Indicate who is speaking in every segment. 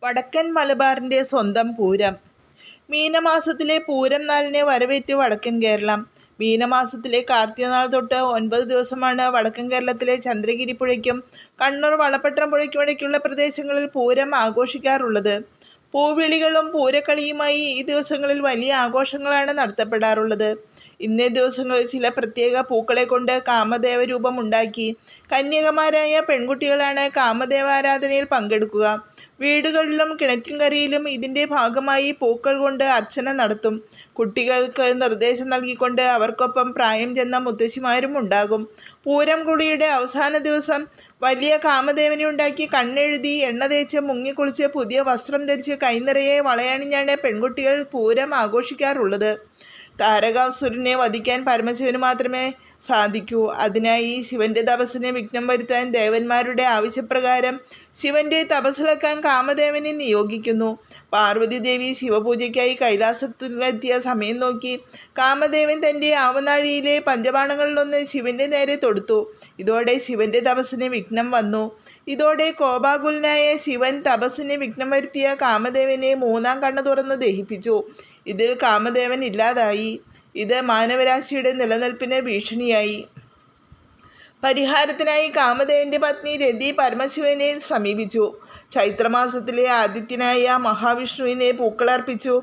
Speaker 1: വടക്കൻ മലബാറിൻ്റെ സ്വന്തം പൂരം. മീനമാസത്തിലെ പൂരം നാളിനെ വരവേറ്റ് വടക്കൻ കേരളം. മീനമാസത്തിലെ കാർത്തിക നാൾ തൊട്ട് 9 ദിവസമാണ് വടക്കൻ കേരളത്തിലെ ചന്ദ്രഗിരി പുഴയ്ക്കും കണ്ണൂർ വളപട്ടണം പുഴയ്ക്കുമിടയ്ക്കുള്ള പ്രദേശങ്ങളിൽ പൂരം ആഘോഷിക്കാറുള്ളത്. പൂവിളികളും പൂരക്കളിയുമായി ഈ ദിവസങ്ങളിൽ വലിയ ആഘോഷങ്ങളാണ് നടത്തപ്പെടാറുള്ളത്. ഇന്നേ ദിവസങ്ങളിൽ ചില പ്രത്യേക പൂക്കളെ കൊണ്ട് കാമദേവ രൂപം ഉണ്ടാക്കി കന്യകമാരായ പെൺകുട്ടികളാണ് കാമദേവാരാധനയിൽ പങ്കെടുക്കുക. വീടുകളിലും കിണറ്റിൻകരയിലും ഇതിൻ്റെ ഭാഗമായി പൂക്കൾ കൊണ്ട് അർച്ചന നടത്തും. കുട്ടികൾക്ക് നിർദ്ദേശം നൽകിക്കൊണ്ട് അവർക്കൊപ്പം പ്രായം ചെന്ന മുത്തശ്ശിമാരും ഉണ്ടാകും. പൂരം കുളിയുടെ അവസാന ദിവസം വലിയ കാമദേവനെ ഉണ്ടാക്കി കണ്ണെഴുതി എണ്ണ തേച്ച് മുങ്ങിക്കുളിച്ച് പുതിയ വസ്ത്രം ധരിച്ച് കൈനിറയെ വളയണിഞ്ഞാണ് പെൺകുട്ടികൾ പൂരം ആഘോഷിക്കാറുള്ളത്. താരകാസുരനെ വധിക്കാൻ പരമശിവന് മാത്രമേ സാധിക്കൂ. അതിനായി ശിവന്റെ തപസ്സിന് വിഘ്നം വരുത്താൻ ദേവന്മാരുടെ ആവശ്യപ്രകാരം ശിവന്റെ തപസ്സിളക്കാൻ കാമദേവനെ നിയോഗിക്കുന്നു. പാർവതി ദേവി ശിവപൂജയ്ക്കായി കൈലാസത്തിലെത്തിയ സമയം നോക്കി കാമദേവൻ തൻ്റെ ആവനാഴിയിലെ പഞ്ചബാണങ്ങളിലൊന്ന് ശിവന്റെ നേരെ തൊടുത്തു. ഇതോടെ ശിവന്റെ തപസ്സിന് വിഘ്നം വന്നു. ഇതോടെ കോപാകുലനായ ശിവൻ തപസ്സിന് വിഘ്നം വരുത്തിയ കാമദേവനെ 3-ാം കണ്ണ് തുറന്ന് ദഹിപ്പിച്ചു. ഇതിൽ കാമദേവൻ ഇല്ലാതായി. ഇത് മാനവരാശിയുടെ നിലനിൽപ്പിന് ഭീഷണിയായി. പരിഹാരത്തിനായി കാമദേവന്റെ പത്നി രതി പരമശിവനെ സമീപിച്ചു. ചൈത്രമാസത്തിലെ ആദിത്യനായ മഹാവിഷ്ണുവിനെ പൂക്കളർപ്പിച്ചു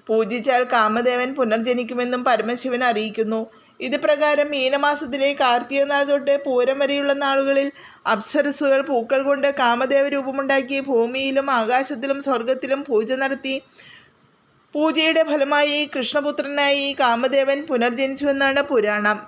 Speaker 1: പൂജിച്ചാൽ കാമദേവൻ പുനർജനിക്കുമെന്നും പരമശിവൻ അറിയിക്കുന്നു. ഇത് പ്രകാരം മീനമാസത്തിലെ കാർത്തിക നാൾ തൊട്ട് പൂരം വരെയുള്ള നാളുകളിൽ അപ്സരസുകൾ പൂക്കൾ കൊണ്ട് കാമദേവ രൂപമുണ്ടാക്കി ഭൂമിയിലും ആകാശത്തിലും സ്വർഗത്തിലും പൂജ നടത്തി. പൂജയുടെ ഫലമായി കൃഷ്ണപുത്രനായി കാമദേവൻ പുനർജനിച്ചുവെന്നാണ് പുരാണം.